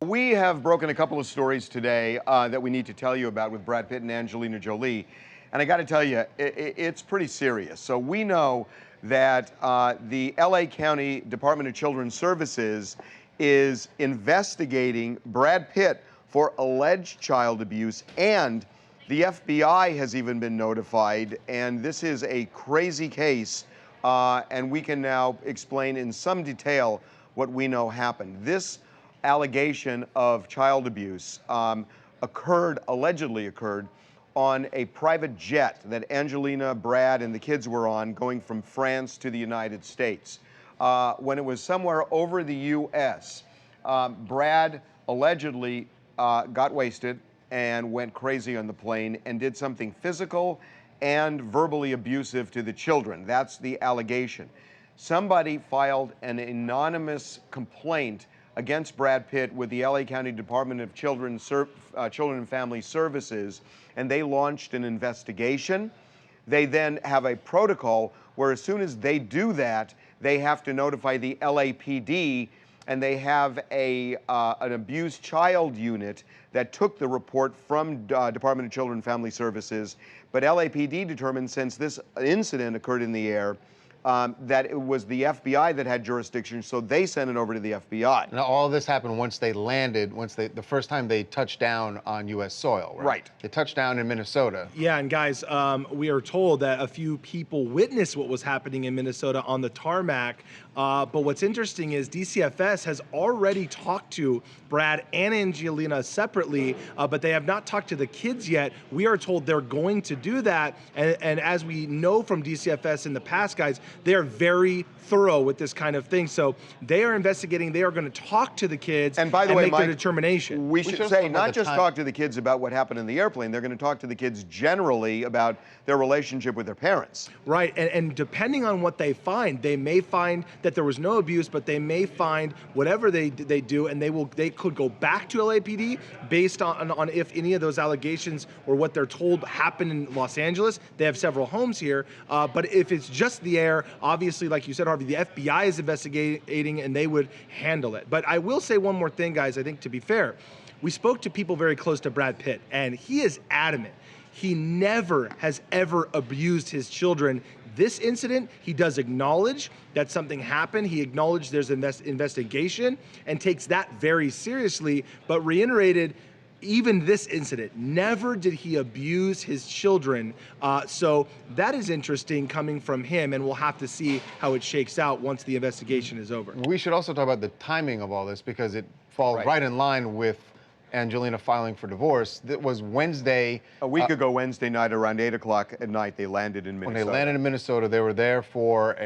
We have broken a couple of stories today that we need to tell you about with Brad Pitt and Angelina Jolie. And I got to tell you, it's pretty serious. So we know that the LA County Department of Children's Services is investigating Brad Pitt for alleged child abuse, and the FBI has even been notified. And this is a crazy case, and we can now explain in some detail what we know happened. This allegation of child abuse allegedly occurred on a private jet that Angelina, Brad, and the kids were on going from France to the United States. When it was somewhere over the U.S., Brad allegedly got wasted and went crazy on the plane and did something physical and verbally abusive to the children. That's the allegation. Somebody filed an anonymous complaint against Brad Pitt with the LA County Department of Children and Family Services, and they launched an investigation. They then have a protocol where as soon as they do that, they have to notify the LAPD, and they have an abused child unit that took the report from Department of Children and Family Services. But LAPD determined, since this incident occurred in the air, that it was the FBI that had jurisdiction, so they sent it over to the FBI. Now, all this happened once they landed, the first time they touched down on U.S. soil, right? Right. They touched down in Minnesota. Yeah, and guys, we are told that a few people witnessed what was happening in Minnesota on the tarmac. But what's interesting is DCFS has already talked to Brad and Angelina separately, but they have not talked to the kids yet. We are told they're going to do that. And as we know from DCFS in the past, guys, they are very thorough with this kind of thing. So they are investigating, they are going to talk to the kids and by the way, make Mike, their determination. We should say, not just talk to the kids about what happened in the airplane, they're going to talk to the kids generally about their relationship with their parents. Right, and depending on what they find, they may find that there was no abuse, but they may find whatever they do, and they could go back to LAPD based on if any of those allegations or what they're told happened in Los Angeles. They have several homes here, but if it's just the air, obviously, like you said, Harvey, the FBI is investigating and they would handle it. But I will say one more thing, guys. I think, to be fair, we spoke to people very close to Brad Pitt, and he is adamant. He never has ever abused his children. This incident, he does acknowledge that something happened. He acknowledged there's an investigation and takes that very seriously, but reiterated, even this incident, never did he abuse his children. So that is interesting coming from him, and we'll have to see how it shakes out once the investigation is over. We should also talk about the timing of all this, because it falls right in line with Angelina filing for divorce. That was Wednesday. A week ago Wednesday night, around 8 o'clock at night, they landed in Minnesota. When they landed in Minnesota, they were there for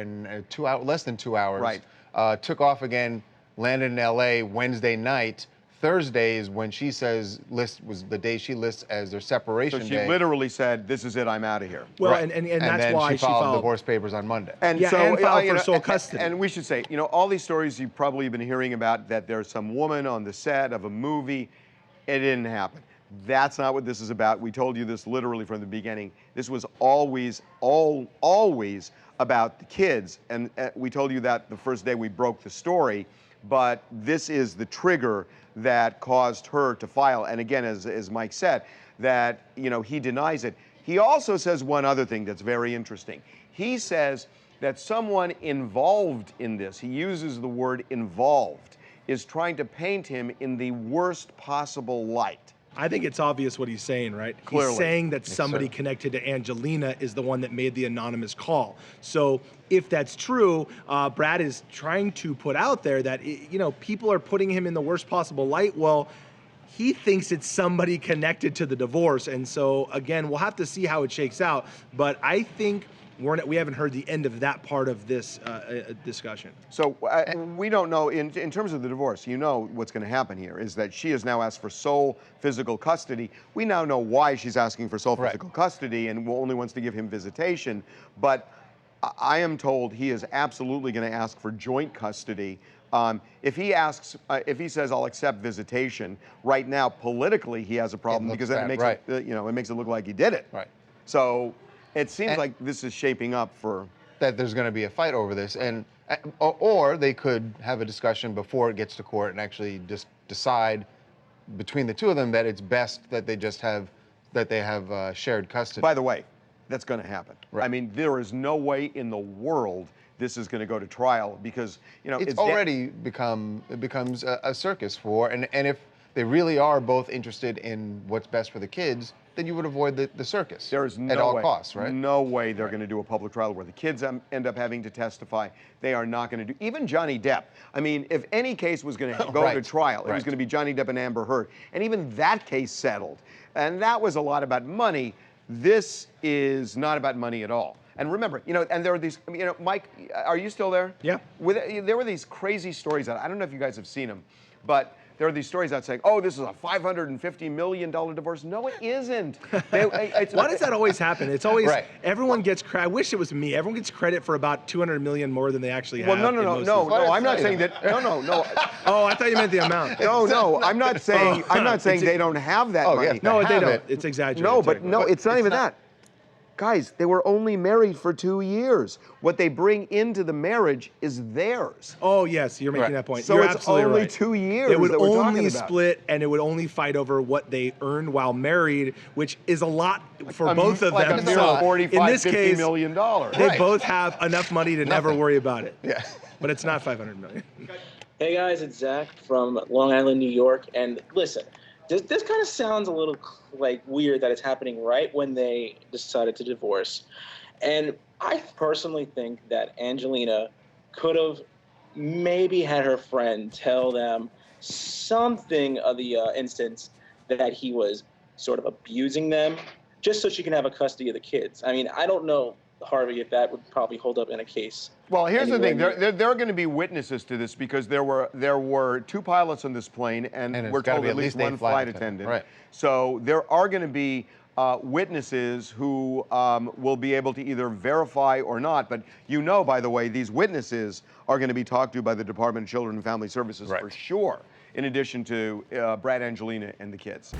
less than 2 hours. Right. Took off again, landed in L.A. Wednesday night. Thursday is when she says was the day she lists as their separation day. So she literally said, "This is it, I'm out of here." Well, right. and that's then why she filed divorce papers on Monday. And yeah, so, and filed for sole custody. And we should say, all these stories you've probably been hearing about, that there's some woman on the set of a movie. It didn't happen. That's not what this is about. We told you this literally from the beginning. This was always about the kids, and we told you that the first day we broke the story. But this is the trigger that caused her to file. And again, as Mike said, that he denies it. He also says one other thing that's very interesting. He says that someone involved in this, he uses the word involved, is trying to paint him in the worst possible light. I think it's obvious what he's saying, right? Clearly. He's saying that somebody connected to Angelina is the one that made the anonymous call. So if that's true, Brad is trying to put out there that, people are putting him in the worst possible light. Well, he thinks it's somebody connected to the divorce. And so, again, we'll have to see how it shakes out. But I think we haven't heard the end of that part of this discussion. So we don't know, in terms of the divorce, what's going to happen here is that she has now asked for sole physical custody. We now know why she's asking for sole physical custody and only wants to give him visitation. But I am told he is absolutely going to ask for joint custody. If he says, "I'll accept visitation," right now, politically, he has a problem, because then it makes it look like he did it. Right. So it seems like this is shaping up for that there's going to be a fight over this, and or they could have a discussion before it gets to court and actually just decide between the two of them that it's best that they have shared custody. By the way, that's going to happen. Right. I mean, there is no way in the world this is going to go to trial because, you know, it's already becomes a circus and if they really are both interested in what's best for the kids, then you would avoid the circus. There's no at all way, costs, right? No way they're going to do a public trial where the kids end up having to testify. They are not going to do. Even Johnny Depp. I mean, if any case was going to go to trial, it was going to be Johnny Depp and Amber Heard, and even that case settled, and that was a lot about money. This is not about money at all. And remember, you know, and there are these, you know, Mike, are you still there? Yeah. There were these crazy stories out. I don't know if you guys have seen them, but there are these stories out saying, oh, this is a $550 million divorce. No, it isn't. Why does that always happen? It's always, Right. everyone gets credit. I wish it was me. Everyone gets credit for about 200 million more than they actually have. Well, no, I'm not saying that. No. Oh, I thought you meant the amount. No, I'm not saying they don't have that money. yes, No, they have don't. it. It's exaggerated. No, but no, it's not even that. Guys, they were only married for 2 years. What they bring into the marriage is theirs. Oh, yes, you're making that point. So You're it's absolutely only right. 2 years They would that we're talking only about. split, and it would only fight over what they earned while married, which is a lot for both of like them. a mere So $45, in this $50 case, million. they Right. both have enough money to never worry about it. Yeah. But it's not 500 million. Hey guys, it's Zach from Long Island, New York. And listen, this kind of sounds a little like weird that it's happening right when they decided to divorce. And I personally think that Angelina could have maybe had her friend tell them something of the instance that he was sort of abusing them, just so she can have a custody of the kids. I mean, I don't know, Harvey, if that would probably hold up in a case. Well, here's the thing. anyway. There are going to be witnesses to this because there were 2 pilots on this plane, and it's we're gotta told be at least a one flight attendant. Right. So there are going to be witnesses who will be able to either verify or not. But you know, by the way, these witnesses are going to be talked to by the Department of Children and Family Services for sure, in addition to Brad, Angelina, and the kids.